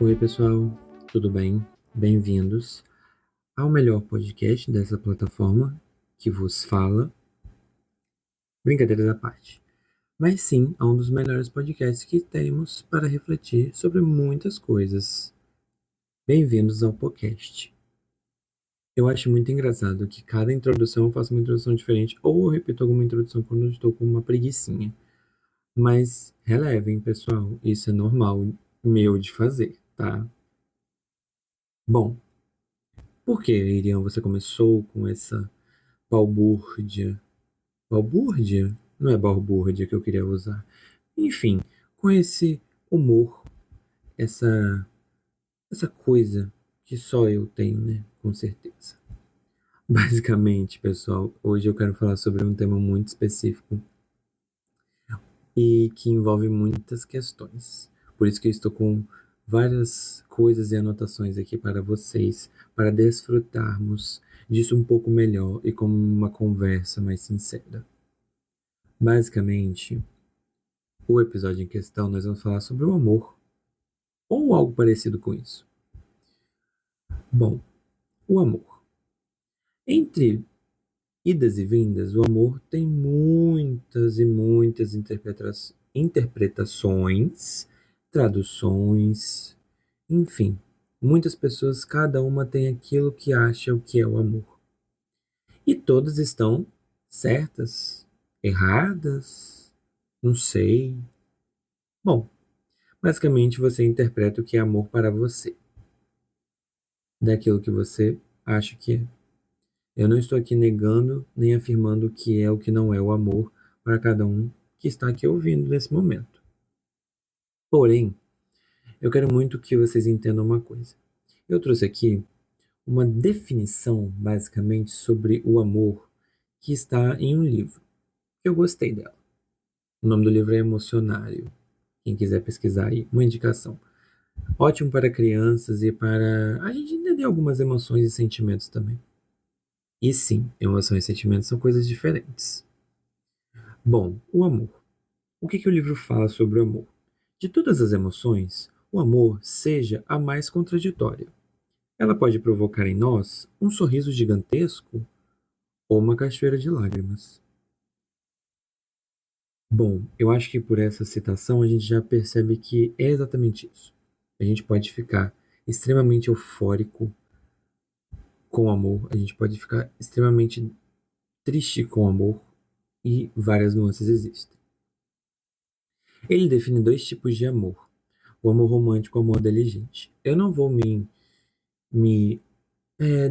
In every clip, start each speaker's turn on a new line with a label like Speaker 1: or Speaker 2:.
Speaker 1: Oi, pessoal, tudo bem? Bem-vindos ao melhor podcast dessa plataforma que vos fala. Brincadeiras à parte. Mas sim, é um dos melhores podcasts que temos para refletir sobre muitas coisas. Bem-vindos ao podcast. Eu acho muito engraçado que cada introdução eu faço uma introdução diferente, ou eu repito alguma introdução quando eu estou com uma preguicinha. Mas relevem, pessoal, isso é normal meu de fazer, tá? Bom, por que, Iriam, você começou com essa balbúrdia? Balbúrdia? Não é balbúrdia que eu queria usar. Enfim, com esse humor, essa, essa coisa que só eu tenho, né? Com certeza. Basicamente, pessoal, hoje eu quero falar sobre um tema muito específico e que envolve muitas questões. Por isso que eu estou com várias coisas e anotações aqui para vocês, para desfrutarmos disso um pouco melhor e com uma conversa mais sincera. Basicamente, o episódio em questão nós vamos falar sobre o amor, ou algo parecido com isso. Bom, o amor. Entre idas e vindas, o amor tem muitas e muitas interpretações, traduções, enfim. Muitas pessoas, cada uma tem aquilo que acha o que é o amor. E todas estão certas, erradas, não sei. Bom, basicamente você interpreta o que é amor para você, daquilo que você acha que é. Eu não estou aqui negando nem afirmando o que é ou que não é o amor para cada um que está aqui ouvindo nesse momento. Porém, eu quero muito que vocês entendam uma coisa. Eu trouxe aqui uma definição, basicamente, sobre o amor que está em um livro. Eu gostei dela. O nome do livro é Emocionário. Quem quiser pesquisar aí, uma indicação. Ótimo para crianças e para a gente entender algumas emoções e sentimentos também. E sim, emoções e sentimentos são coisas diferentes. Bom, o amor. O que o livro fala sobre o amor? De todas as emoções, o amor seja a mais contraditória. Ela pode provocar em nós um sorriso gigantesco ou uma cachoeira de lágrimas. Bom, eu acho que por essa citação a gente já percebe que é exatamente isso. A gente pode ficar extremamente eufórico com o amor, a gente pode ficar extremamente triste com o amor e várias nuances existem. Ele define dois tipos de amor: o amor romântico e o amor inteligente. Eu não vou me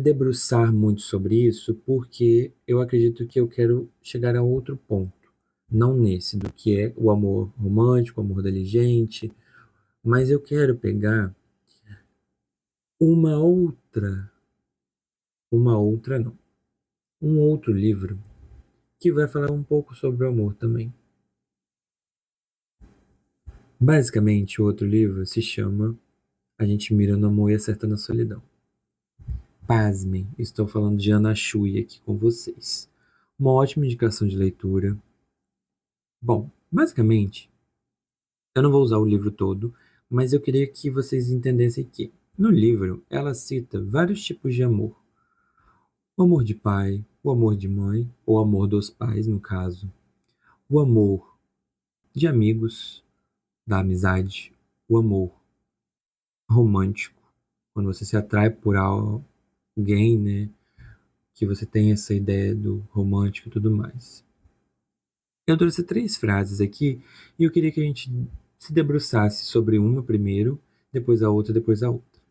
Speaker 1: debruçar muito sobre isso, porque eu acredito que eu quero chegar a outro ponto, não nesse, do que é o amor romântico, o amor inteligente, mas eu quero pegar uma outra não, um outro livro que vai falar um pouco sobre o amor também. Basicamente, o outro livro se chama A Gente Mira no Amor e Acerta na Solidão. Pasmem, estou falando de Ana Shui aqui com vocês. Uma ótima indicação de leitura. Bom, basicamente, eu não vou usar o livro todo, mas eu queria que vocês entendessem que, no livro, ela cita vários tipos de amor. O amor de pai, o amor de mãe, ou amor dos pais, no caso. O amor de amigos, da amizade. O amor romântico, quando você se atrai por alguém, né? Que você tem essa ideia do romântico e tudo mais. Eu trouxe três frases aqui e eu queria que a gente se debruçasse sobre uma primeiro, depois a outra, depois a outra.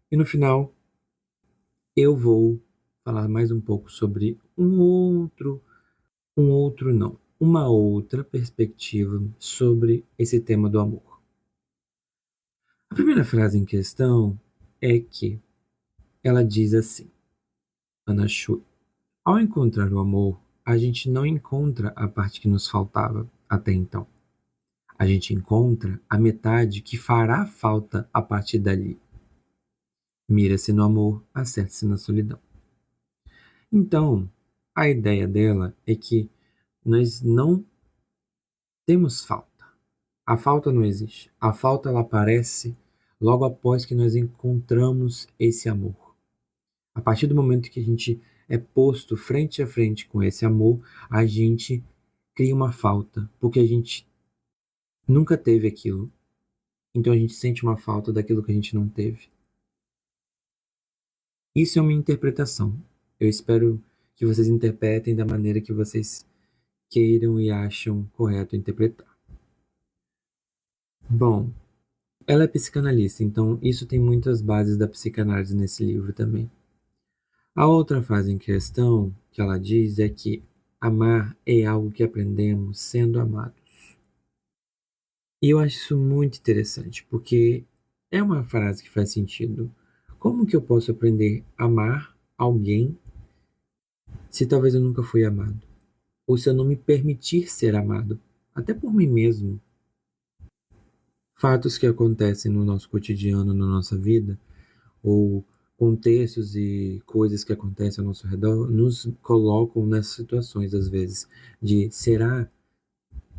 Speaker 1: E no final, eu vou falar mais um pouco sobre uma outra perspectiva sobre esse tema do amor. A primeira frase em questão é que ela diz assim, Ana Shui: ao encontrar o amor, a gente não encontra a parte que nos faltava até então. A gente encontra a metade que fará falta a partir dali. Mira-se no amor, acerta-se na solidão. Então, a ideia dela é que nós não temos falta. A falta não existe. A falta ela aparece logo após que nós encontramos esse amor. A partir do momento que a gente é posto frente a frente com esse amor, a gente cria uma falta, porque a gente nunca teve aquilo. Então a gente sente uma falta daquilo que a gente não teve. Isso é uma interpretação. Eu espero que vocês interpretem da maneira que vocês queiram e acham correto interpretar. Bom, ela é psicanalista, então isso tem muitas bases da psicanálise nesse livro também. A outra frase em questão que ela diz é que amar é algo que aprendemos sendo amados. E eu acho isso muito interessante, porque é uma frase que faz sentido. Como que eu posso aprender a amar alguém se talvez eu nunca fui amado? Ou se eu não me permitir ser amado, até por mim mesmo? Fatos que acontecem no nosso cotidiano, na nossa vida, ou contextos e coisas que acontecem ao nosso redor, nos colocam nessas situações, às vezes, de será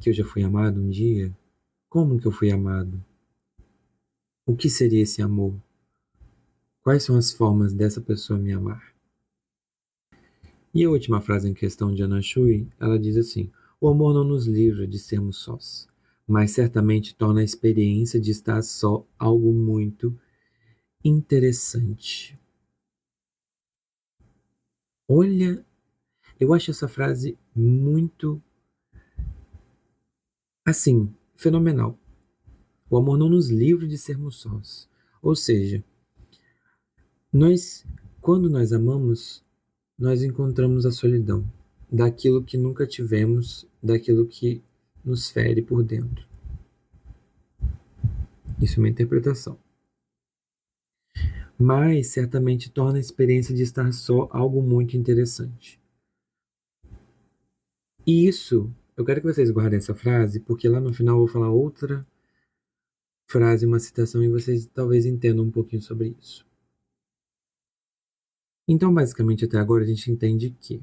Speaker 1: que eu já fui amado um dia? Como que eu fui amado? O que seria esse amor? Quais são as formas dessa pessoa me amar? E a última frase em questão de Anna Shui, ela diz assim: o amor não nos livra de sermos sós, mas certamente torna a experiência de estar só algo muito interessante. Olha, eu acho essa frase muito, assim, fenomenal. O amor não nos livra de sermos sós. Ou seja, nós, quando nós amamos, nós encontramos a solidão daquilo que nunca tivemos, daquilo que nos fere por dentro. Isso é uma interpretação. Mas certamente torna a experiência de estar só algo muito interessante. E isso, eu quero que vocês guardem essa frase, porque lá no final eu vou falar outra frase, uma citação, e vocês talvez entendam um pouquinho sobre isso. Então, basicamente, até agora a gente entende que,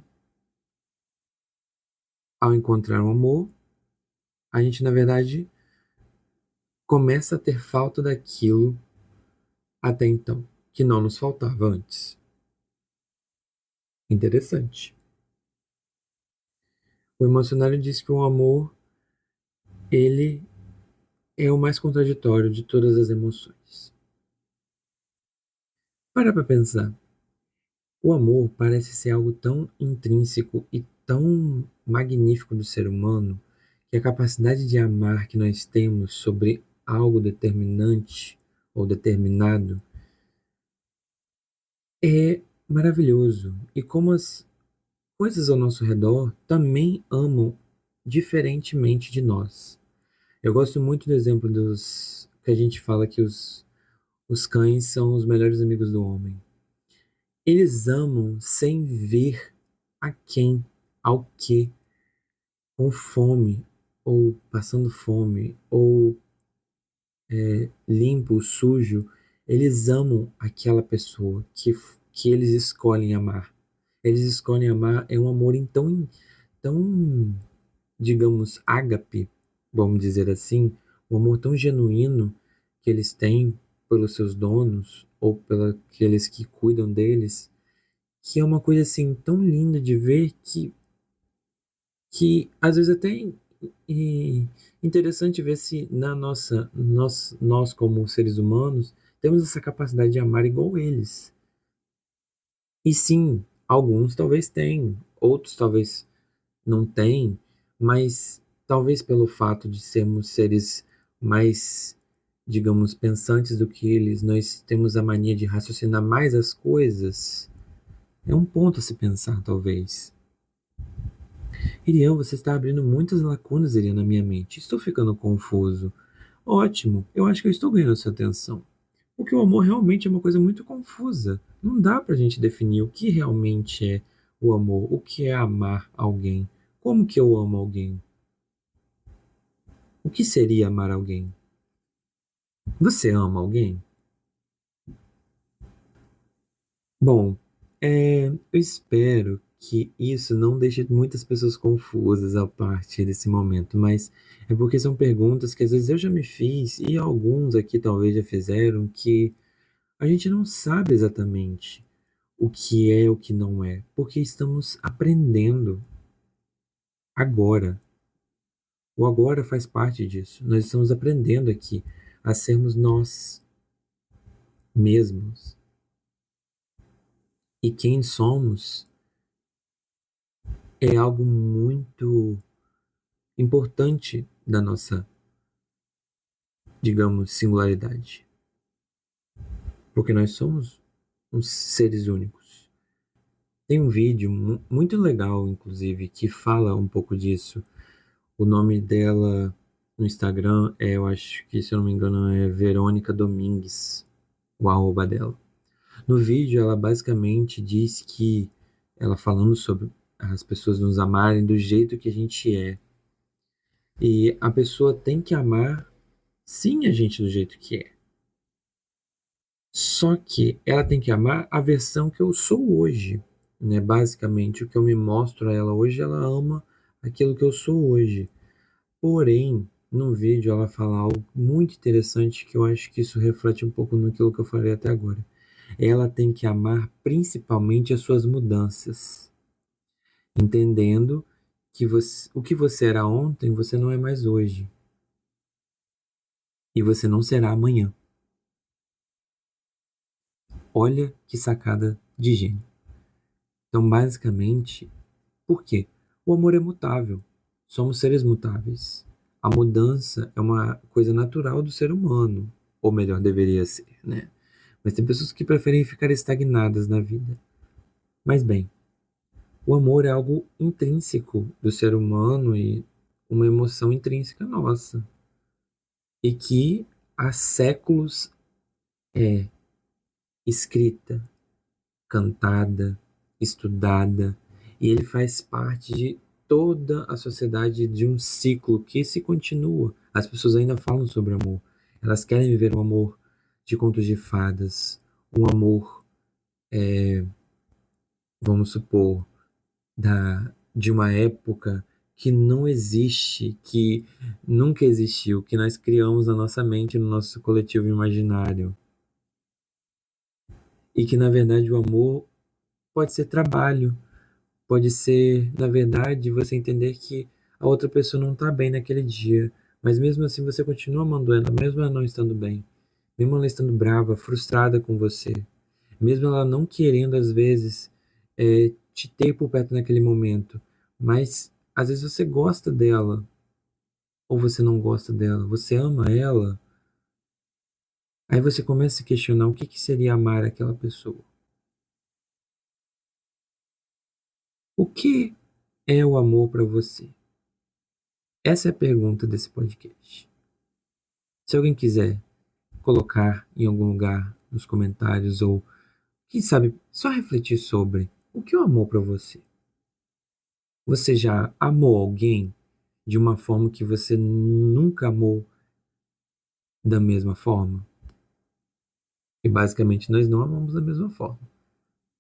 Speaker 1: ao encontrar o amor, a gente, na verdade, começa a ter falta daquilo até então, que não nos faltava antes. Interessante. O emocionário diz que o amor, ele é o mais contraditório de todas as emoções. Para pensar. O amor parece ser algo tão intrínseco e tão magnífico do ser humano que a capacidade de amar que nós temos sobre algo determinante ou determinado é maravilhoso. E como as coisas ao nosso redor também amam diferentemente de nós. Eu gosto muito do exemplo dos que a gente fala que os cães são os melhores amigos do homem. Eles amam sem ver a quem, ao que, com fome, ou passando fome, ou limpo, sujo. Eles amam aquela pessoa que eles escolhem amar. Eles escolhem amar, é um amor tão, digamos, ágape, vamos dizer assim, um amor tão genuíno que eles têm pelos seus donos ou pelos aqueles que cuidam deles, que é uma coisa assim tão linda de ver que às vezes até interessante ver se nós como seres humanos temos essa capacidade de amar igual eles. E sim, alguns talvez tenham, outros talvez não tenham, mas talvez pelo fato de sermos seres mais, digamos, pensantes do que eles, nós temos a mania de raciocinar mais as coisas. É um ponto a se pensar, talvez. Irian, você está abrindo muitas lacunas, Irian, na minha mente. Estou ficando confuso. Ótimo, eu acho que eu estou ganhando sua atenção. Porque o amor realmente é uma coisa muito confusa. Não dá para a gente definir o que realmente é o amor, o que é amar alguém. Como que eu amo alguém? O que seria amar alguém? Você ama alguém? Bom, eu espero que isso não deixe muitas pessoas confusas a partir desse momento, mas é porque são perguntas que às vezes eu já me fiz e alguns aqui talvez já fizeram, que a gente não sabe exatamente o que é, o que não é, porque estamos aprendendo agora. O agora faz parte disso. Nós estamos aprendendo aqui a sermos nós mesmos. E quem somos é algo muito importante da nossa, digamos, singularidade. Porque nós somos uns seres únicos. Tem um vídeo muito legal, inclusive, que fala um pouco disso. O nome dela no Instagram eu acho que, se eu não me engano, é Verônica Domingues, o arroba dela. No vídeo, ela basicamente diz que, ela falando sobre as pessoas nos amarem do jeito que a gente é. E a pessoa tem que amar, sim, a gente do jeito que é. Só que ela tem que amar a versão que eu sou hoje, né? Basicamente, o que eu me mostro a ela hoje, ela ama aquilo que eu sou hoje. Porém, no vídeo ela fala algo muito interessante que eu acho que isso reflete um pouco naquilo que eu falei até agora. Ela tem que amar principalmente as suas mudanças, entendendo que o que você era ontem, você não é mais hoje. E você não será amanhã. Olha que sacada de gênio. Então, basicamente, por quê? O amor é mutável. Somos seres mutáveis. A mudança é uma coisa natural do ser humano, ou melhor, deveria ser, né? Mas tem pessoas que preferem ficar estagnadas na vida. Mas bem, o amor é algo intrínseco do ser humano e uma emoção intrínseca nossa. E que há séculos é escrita, cantada, estudada, e ele faz parte de toda a sociedade, de um ciclo que se continua. As pessoas ainda falam sobre amor. Elas querem viver um amor de contos de fadas, um amor, vamos supor, de uma época que não existe, que nunca existiu, que nós criamos na nossa mente, no nosso coletivo imaginário. E que, na verdade, o amor pode ser trabalho, pode ser, na verdade, você entender que a outra pessoa não está bem naquele dia, mas mesmo assim você continua amando ela, mesmo ela não estando bem, mesmo ela estando brava, frustrada com você, mesmo ela não querendo, às vezes, te ter por perto naquele momento, mas às vezes você gosta dela, ou você não gosta dela, você ama ela, aí você começa a se questionar o que que seria amar aquela pessoa. O que é o amor para você? Essa é a pergunta desse podcast. Se alguém quiser colocar em algum lugar nos comentários ou, quem sabe, só refletir sobre o que é o amor para você. Você já amou alguém de uma forma que você nunca amou da mesma forma? E basicamente nós não amamos da mesma forma.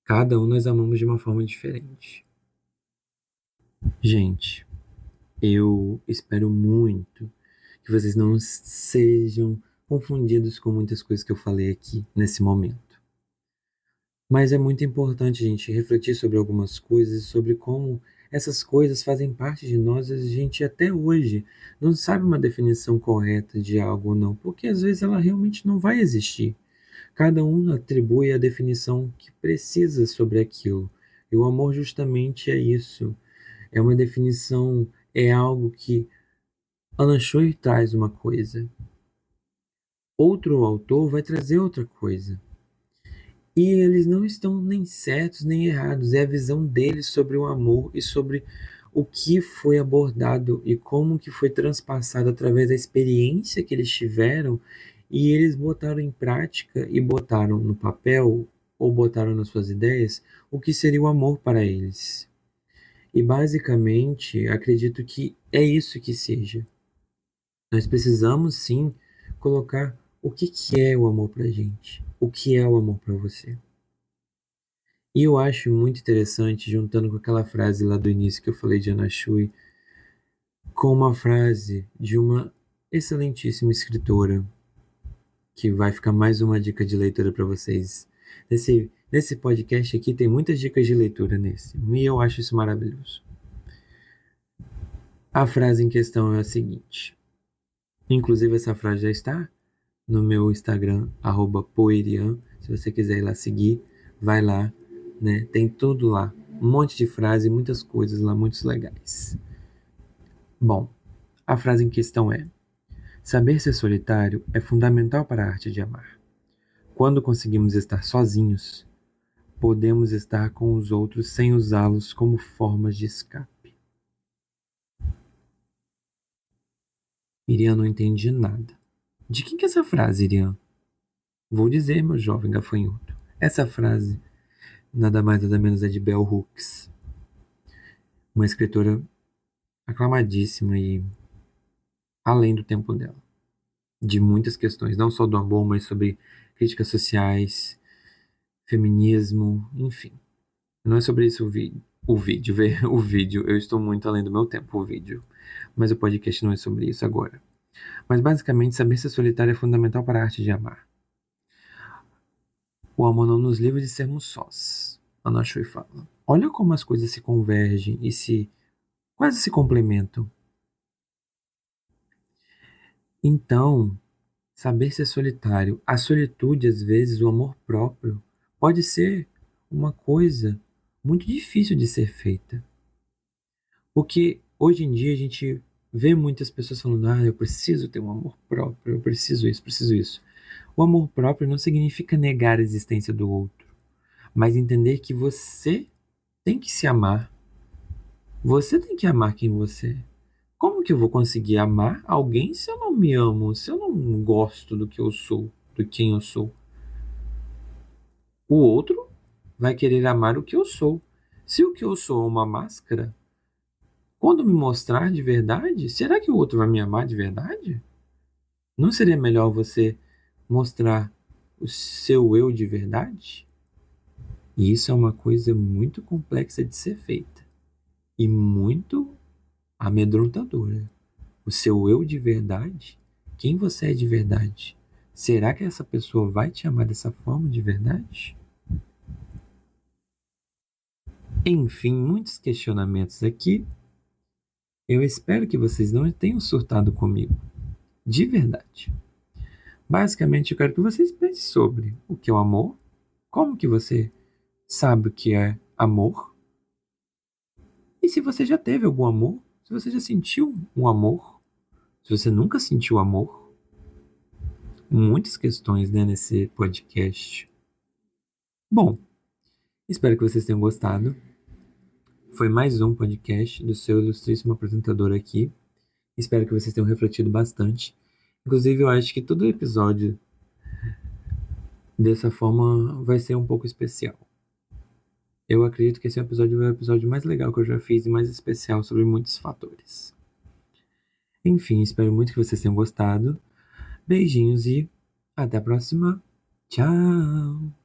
Speaker 1: Cada um nós amamos de uma forma diferente. Gente, eu espero muito que vocês não sejam confundidos com muitas coisas que eu falei aqui nesse momento. Mas é muito importante a gente refletir sobre algumas coisas, sobre como essas coisas fazem parte de nós, e a gente até hoje não sabe uma definição correta de algo ou não, porque às vezes ela realmente não vai existir. Cada um atribui a definição que precisa sobre aquilo. E o amor justamente é isso. É uma definição, é algo que Alan Choi traz uma coisa, outro autor vai trazer outra coisa. E eles não estão nem certos nem errados, é a visão deles sobre o amor e sobre o que foi abordado e como que foi transpassado através da experiência que eles tiveram, e eles botaram em prática e botaram no papel ou botaram nas suas ideias o que seria o amor para eles. E basicamente, acredito que é isso que seja. Nós precisamos sim colocar o que que é o amor para gente, o que é o amor para você. E eu acho muito interessante, juntando com aquela frase lá do início que eu falei de Anna Shui, com uma frase de uma excelentíssima escritora, que vai ficar mais uma dica de leitura para vocês. Nesse podcast aqui tem muitas dicas de leitura nesse, e eu acho isso maravilhoso. A frase em questão é a seguinte, inclusive essa frase já está no meu Instagram, @poerian, se você quiser ir lá seguir, vai lá, né? Tem tudo lá, um monte de frase, muitas coisas lá, muito legais. Bom, a frase em questão é: saber ser solitário é fundamental para a arte de amar. Quando conseguimos estar sozinhos, podemos estar com os outros sem usá-los como formas de escape. Irian não entendi nada. De quem que é essa frase, Irian? Vou dizer, meu jovem gafanhoto. Essa frase, nada mais nada menos, é de Bell Hooks, uma escritora aclamadíssima e além do tempo dela, de muitas questões, não só do amor, mas sobre críticas sociais, feminismo, enfim. Não é sobre isso o vídeo, eu estou muito além do meu tempo, o vídeo. Mas o podcast não é sobre isso agora. Mas basicamente, saber ser solitário é fundamental para a arte de amar. O amor não nos livra de sermos sós. Anna Shui fala. Olha como as coisas se convergem e quase se complementam. Então, saber ser solitário, a solitude, às vezes, o amor próprio, pode ser uma coisa muito difícil de ser feita. Porque hoje em dia a gente vê muitas pessoas falando: eu preciso ter um amor próprio, eu preciso isso, preciso isso. O amor próprio não significa negar a existência do outro, mas entender que você tem que se amar. Você tem que amar quem você é. Como que eu vou conseguir amar alguém se eu não me amo, se eu não gosto do que eu sou, do quem eu sou? O outro vai querer amar o que eu sou. Se o que eu sou é uma máscara, quando me mostrar de verdade, será que o outro vai me amar de verdade? Não seria melhor você mostrar o seu eu de verdade? E isso é uma coisa muito complexa de ser feita e muito amedrontadora. O seu eu de verdade, quem você é de verdade, será que essa pessoa vai te amar dessa forma de verdade? Enfim, muitos questionamentos aqui. Eu espero que vocês não tenham surtado comigo, de verdade. Basicamente, eu quero que vocês pensem sobre o que é o amor, como que você sabe o que é amor, e se você já teve algum amor, se você já sentiu um amor, se você nunca sentiu amor. Muitas questões, né, nesse podcast. Bom, espero que vocês tenham gostado. Foi mais um podcast do seu ilustríssimo apresentador aqui. Espero que vocês tenham refletido bastante. Inclusive, eu acho que todo episódio dessa forma vai ser um pouco especial. Eu acredito que esse episódio é o episódio mais legal que eu já fiz e mais especial sobre muitos fatores. Enfim, espero muito que vocês tenham gostado. Beijinhos e até a próxima. Tchau!